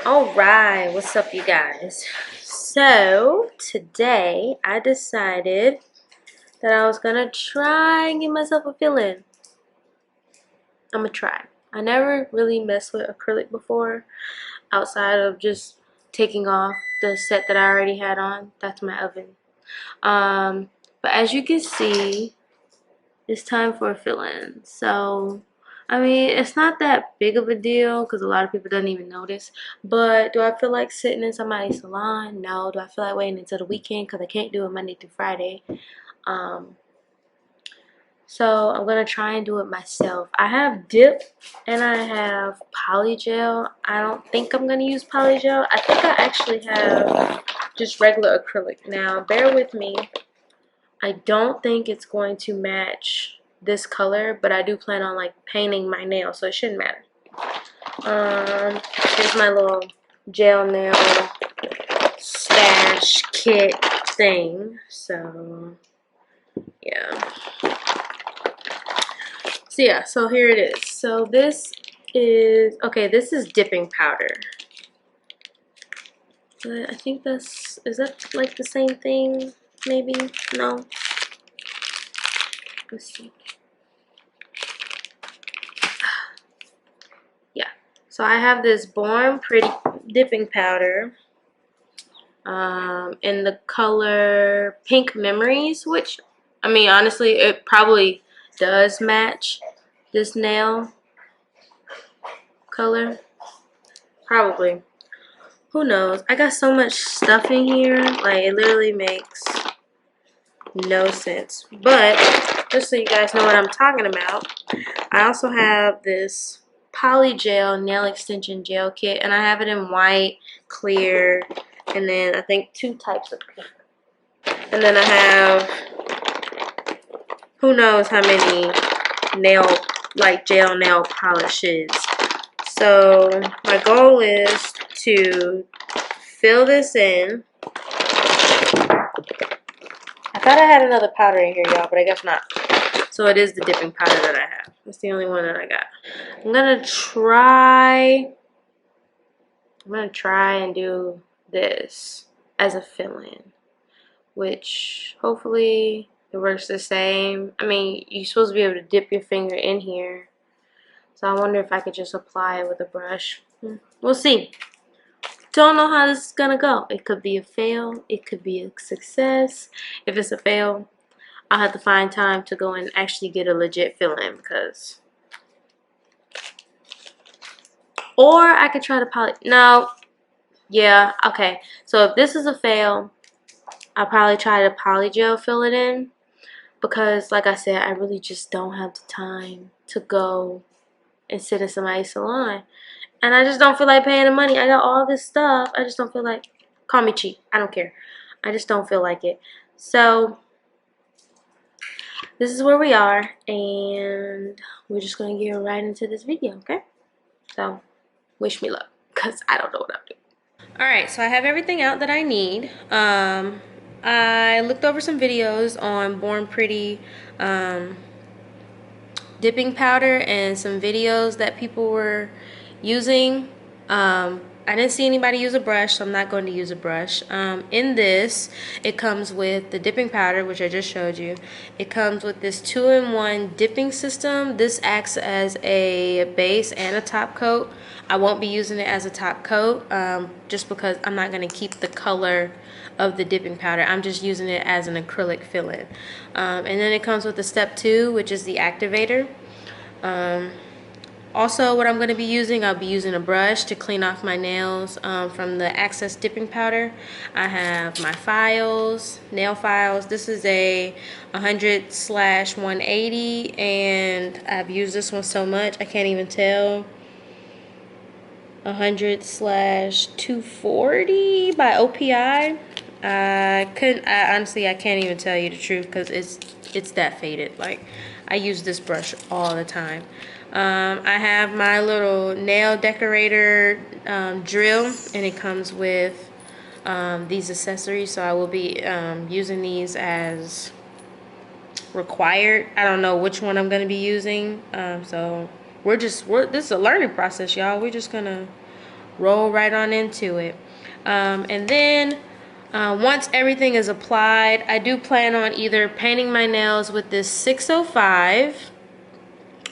Alright, what's up, you guys? So, today I decided that I was gonna try and give myself a fill in. I'm gonna try. I never really messed with acrylic before outside of just taking off the set that I already had on. That's my oven. But as you can see, it's time for a fill in. So, I mean, it's not that big of a deal because a lot of people don't even notice. But do I feel like sitting in somebody's salon? No. Do I feel like waiting until the weekend because I can't do it Monday through Friday? Um, so I'm gonna try and do it myself. I have dip and I have polygel. I don't think I'm gonna use polygel. I think I actually have just regular acrylic. Now, bear with me. I don't think it's going to match this color, but I do plan on like painting my nails, so it shouldn't matter. Here's my little gel nail stash kit thing. So yeah. So here it is. So this is this is dipping powder. But I think is that like the same thing? Maybe? No. Let's see. Yeah. So I have this Born Pretty dipping powder in the color Pink Memories, which, I mean, honestly, it probably does match this nail color. Probably. Who knows? I got so much stuff in here. Like, it literally makes no sense. But, just so you guys know what I'm talking about, I also have this Polygel nail extension gel kit, and I have it in white, clear, and then I think 2 types of pink. And then I have who knows how many gel nail polishes. So my goal is to fill this in. I thought I had another powder in here, y'all, but I guess not. So it is the dipping powder that I have. That's the only one that I got. I'm gonna try and do this as a fill-in, which hopefully it works the same. I mean, you're supposed to be able to dip your finger in here. So I wonder if I could just apply it with a brush. We'll see. Don't know how this is gonna go. It could be a fail. It could be a success. If it's a fail, I'll have to find time to go and actually get a legit fill-in because. Or I could try to No. Yeah. Okay. So if this is a fail, I'll probably try to polygel fill it in because, like I said, I really just don't have the time to go and sit in somebody's salon. And I just don't feel like paying the money. I got all this stuff. I just don't feel like, call me cheap. I don't care. I just don't feel like it. So, this is where we are. And we're just going to get right into this video, okay? So, wish me luck. Because I don't know what I'm doing. Alright, so I have everything out that I need. I looked over some videos on Born Pretty dipping powder and some videos that people were using. I didn't see anybody use a brush, so I'm not going to use a brush. In this, it comes with the dipping powder, which I just showed you. It comes with this 2-in-1 dipping system. This acts as a base and a top coat. I won't be using it as a top coat just because I'm not going to keep the color of the dipping powder. I'm just using it as an acrylic fill-in. And then it comes with the step 2, which is the activator. Also, what I'm going to be using, I'll be using a brush to clean off my nails from the Access dipping powder. I have my files, nail files. This is a 100/180, and I've used this one so much I can't even tell. 100/240 by OPI. Honestly, I can't even tell you the truth because it's that faded. Like, I use this brush all the time. I have my little nail decorator drill, and it comes with these accessories, so I will be using these as required. I don't know which one I'm going to be using, so this is a learning process, y'all. We're just gonna roll right on into it. And then once everything is applied, I do plan on either painting my nails with this 605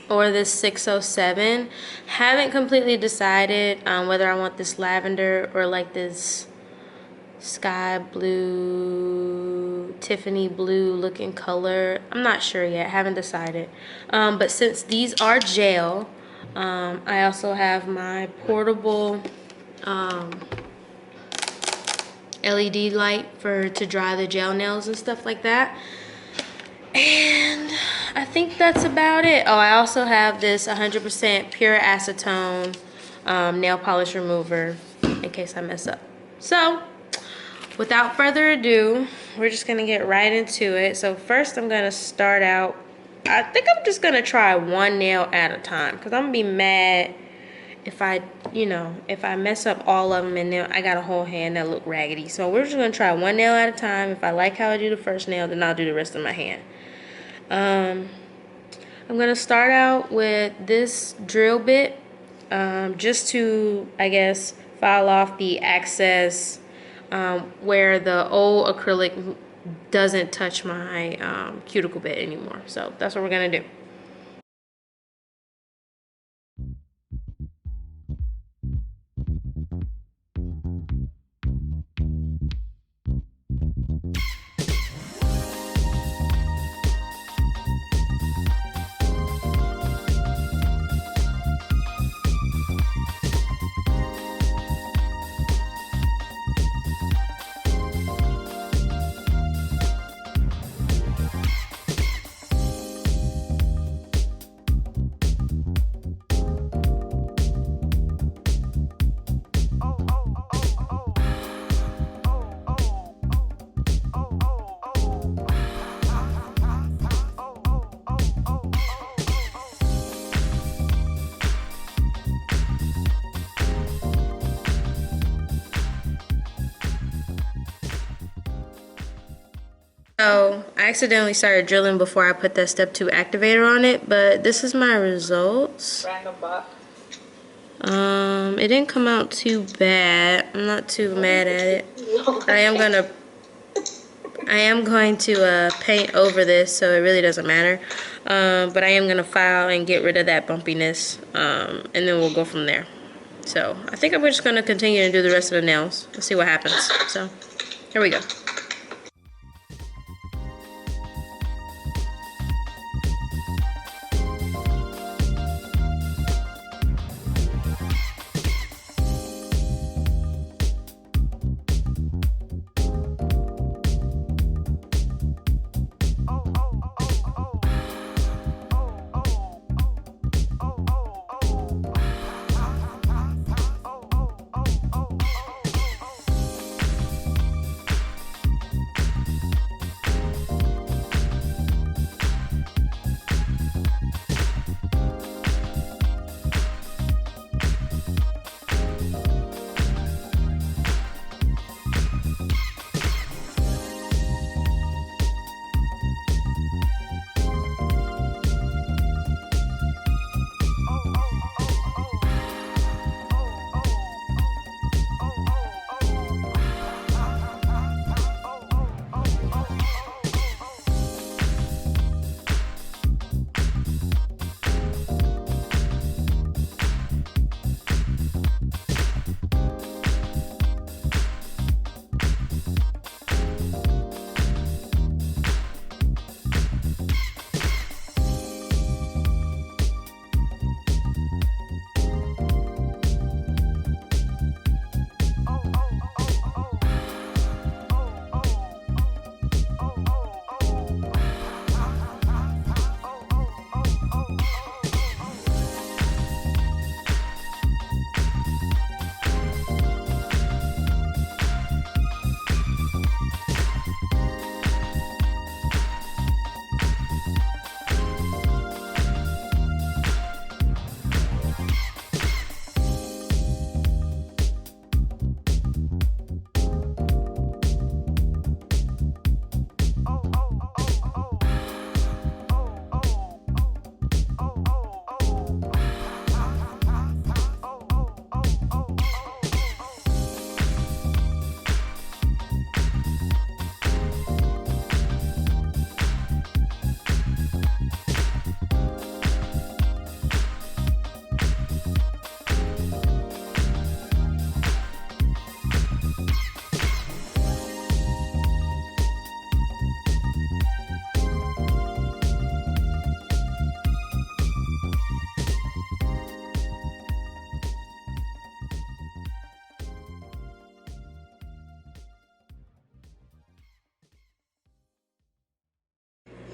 or this 607. Haven't completely decided whether I want this lavender or like this sky blue, Tiffany blue looking color. I'm not sure yet, haven't decided. But since these are gel, I also have my portable LED light to dry the gel nails and stuff like that. And I think that's about it. Oh, I also have this 100% pure acetone nail polish remover in case I mess up. So, without further ado, we're just gonna get right into it. So first I'm gonna start out, I think I'm just gonna try one nail at a time because I'm gonna be mad if I mess up all of them and then I got a whole hand that look raggedy. So we're just gonna try one nail at a time. If I like how I do the first nail, then I'll do the rest of my hand. I'm gonna start out with this drill bit, just to, I guess, file off the excess where the old acrylic doesn't touch my cuticle bit anymore. So that's what we're gonna do. So I accidentally started drilling before I put that step 2 activator on it, but this is my results. Random buck. It didn't come out too bad. I'm not too mad at it. I am going to paint over this, so it really doesn't matter. But I am gonna file and get rid of that bumpiness, and then we'll go from there. So I think I'm just gonna continue to do the rest of the nails. Let's see what happens. So here we go.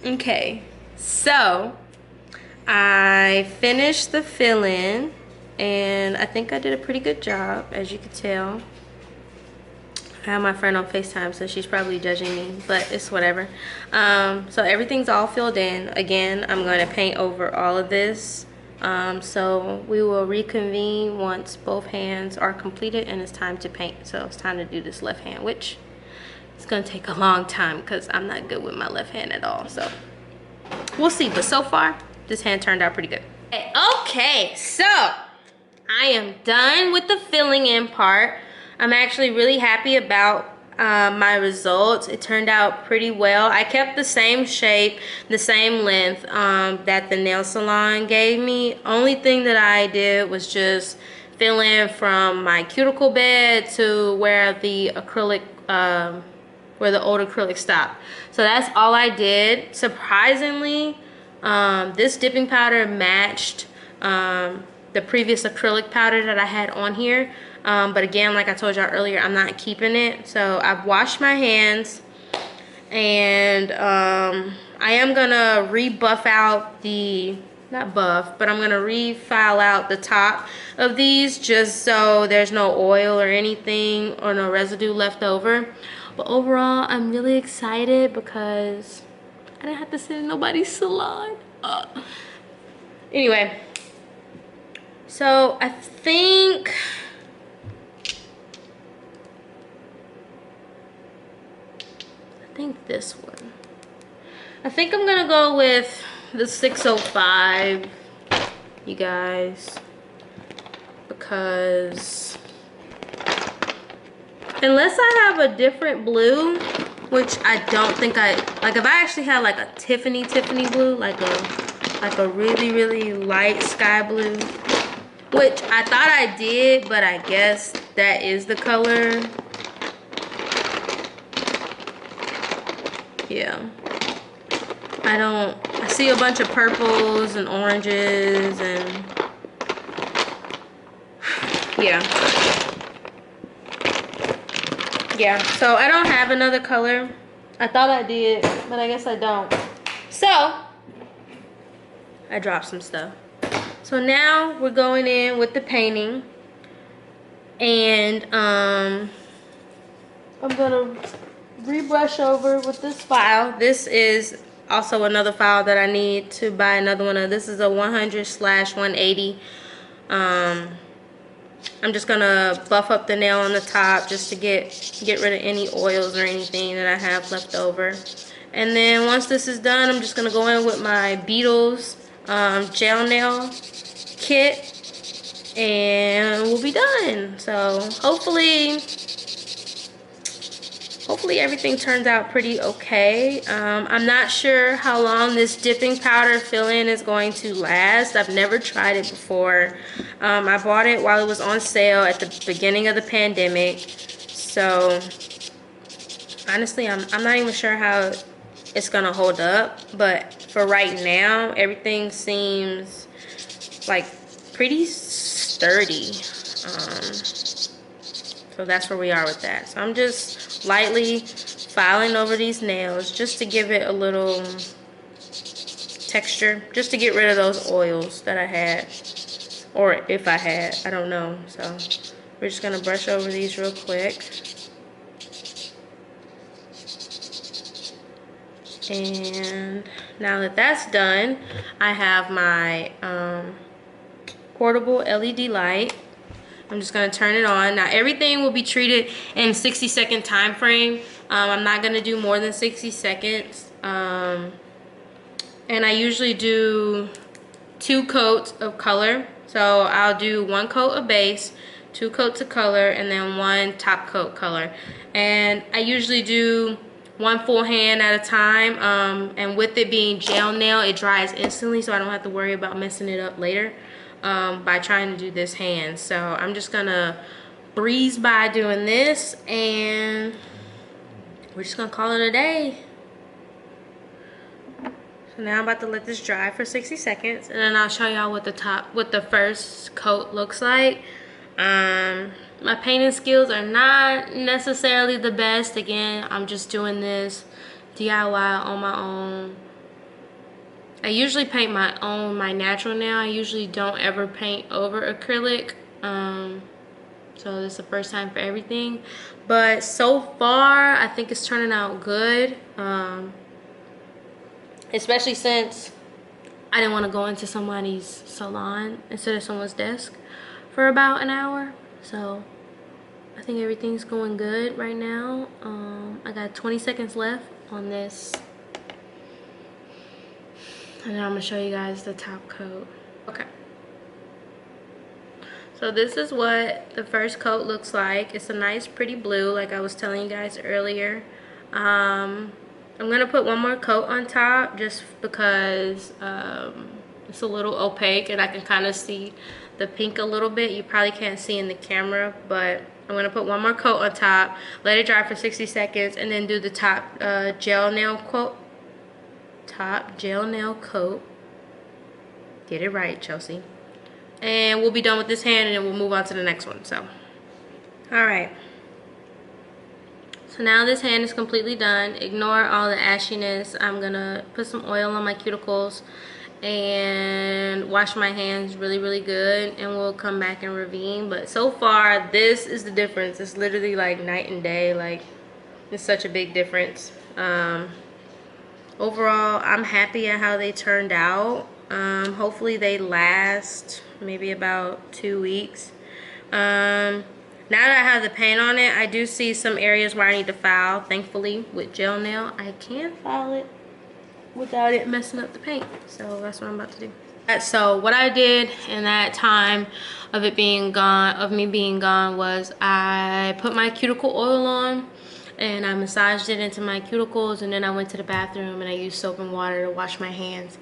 Okay, so I finished the fill-in, and I think I did a pretty good job, as you can tell. I have my friend on FaceTime, so she's probably judging me, but it's whatever. So everything's all filled in. Again, I'm going to paint over all of this. So we will reconvene once both hands are completed and it's time to paint. So it's time to do this left hand, which is going to take a long time because I'm not good with my left hand at all. So we'll see, but so far this hand turned out pretty good. Okay, so I am done with the filling in part. I'm actually really happy about my results. It turned out pretty well. I kept the same shape, the same length that the nail salon gave me. Only thing that I did was just fill in from my cuticle bed to where the acrylic where the old acrylic stopped. So that's all I did. Surprisingly, this dipping powder matched the previous acrylic powder that I had on here. But again, like I told y'all earlier, I'm not keeping it. So I've washed my hands, and I am gonna rebuff out the, not buff, but I'm gonna refile out the top of these just so there's no oil or anything or no residue left over. But overall, I'm really excited because I didn't have to sit in nobody's salon. Anyway, so I think this one. I think I'm gonna go with the 605, you guys, because unless I have a different blue, which I don't think like if I actually had like a Tiffany blue, like a really light sky blue, which I thought I did, but I guess that is the color. Yeah, I see a bunch of purples and oranges and yeah, so I don't have another color. I thought I did, but I guess I don't. So I dropped some stuff. So now we're going in with the painting, and I'm gonna rebrush over with this file. This is also another file that I need to buy another one of. This is a 100/180. I'm just gonna buff up the nail on the top just to get rid of any oils or anything that I have left over. And then once this is done, I'm just gonna go in with my Beetles gel nail kit, and we'll be done. So hopefully everything turns out pretty okay. I'm not sure how long this dipping powder fill-in is going to last. I've never tried it before. I bought it while it was on sale at the beginning of the pandemic. So honestly, I'm not even sure how it's gonna hold up. But for right now, everything seems like pretty sturdy. So that's where we are with that. So I'm just lightly filing over these nails just to give it a little texture, just to get rid of those oils that I had, or if I had, I don't know. So we're just gonna brush over these real quick. And now that that's done, I have my portable LED light. I'm just gonna turn it on. Now everything will be treated in 60-second time frame. I'm not gonna do more than 60 seconds. And I usually do 2 coats of color. So I'll do 1 coat of base, 2 coats of color, and then 1 top coat color. And I usually do 1 full hand at a time. And with it being gel nail, it dries instantly, so I don't have to worry about messing it up later. By trying to do this hand. So I'm just gonna breeze by doing this, and we're just gonna call it a day. So now I'm about to let this dry for 60 seconds, and then I'll show y'all what the first coat looks like. My painting skills are not necessarily the best. Again, I'm just doing this DIY on my own. I usually paint my natural nail. I usually don't ever paint over acrylic. So this is the first time for everything. But so far, I think it's turning out good. Especially since I didn't want to go into somebody's salon instead of someone's desk for about an hour. So I think everything's going good right now. I got 20 seconds left on this. And then I'm gonna show you guys the top coat. Okay. So this is what the first coat looks like. It's a nice pretty blue like I was telling you guys earlier. I'm gonna put one more coat on top just because it's a little opaque and I can kind of see the pink a little bit. You probably can't see in the camera, but I'm gonna put one more coat on top, let it dry for 60 seconds, and then do the top gel nail coat. Top gel nail coat. Get it right, Chelsea. And we'll be done with this hand and then we'll move on to the next one. So all right, so now this hand is completely done. Ignore all the ashiness. I'm gonna put some oil on my cuticles and wash my hands really good, and we'll come back and ravine. But so far, this is the difference. It's literally like night and day. Like, it's such a big difference. Overall, I'm happy at how they turned out. Hopefully they last maybe about 2 weeks. Now that I have the paint on it, I do see some areas where I need to file. Thankfully, with gel nail, I can file it without it messing up the paint. So that's what I'm about to do. So what I did in that time of it being gone, of me being gone, was I put my cuticle oil on and I massaged it into my cuticles, and then I went to the bathroom and I used soap and water to wash my hands.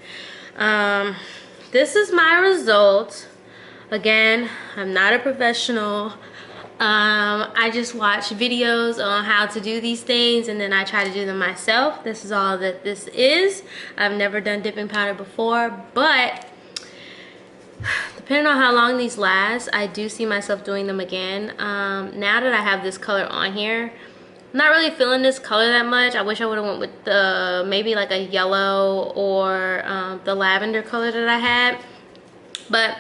This is my result. Again, I'm not a professional. I just watch videos on how to do these things and then I try to do them myself. This is all that this is. I've never done dipping powder before, but depending on how long these last, I do see myself doing them again. Now that I have this color on here, I'm not really feeling this color that much. I wish I would have went with the maybe like a yellow or the lavender color that I had, but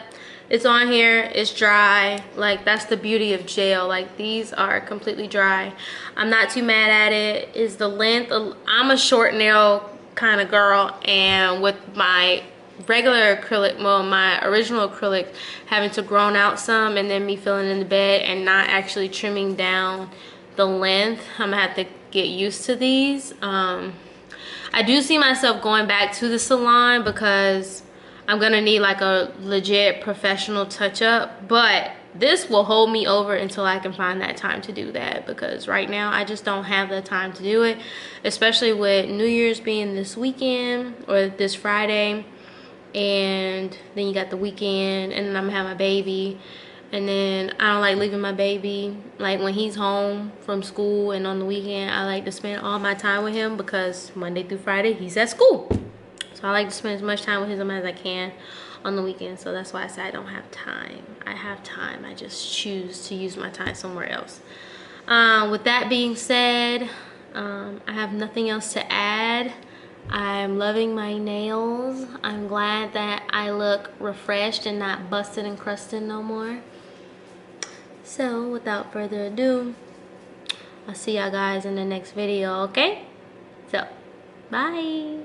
it's on here, it's dry. Like, that's the beauty of gel. Like, these are completely dry. I'm not too mad at it. Is the length, I'm a short nail kind of girl, and with my regular acrylic, well, my original acrylic having to grown out some and then me filling in the bed and not actually trimming down the length, I'm gonna have to get used to these. I do see myself going back to the salon because I'm gonna need like a legit professional touch-up, but this will hold me over until I can find that time to do that, because right now I just don't have the time to do it, especially with New Year's being this weekend or this Friday, and then you got the weekend, and then I'm gonna have my baby, and then I don't like leaving my baby like when he's home from school, and on the weekend I like to spend all my time with him because Monday through Friday he's at school. So I like to spend as much time with him as I can on the weekend. So that's why I say I don't have time. I have time. I just choose to use my time somewhere else. With that being said, I have nothing else to add. I'm loving my nails. I'm glad that I look refreshed and not busted and crusted no more. So without further ado, I'll see y'all guys in the next video, okay? So, bye.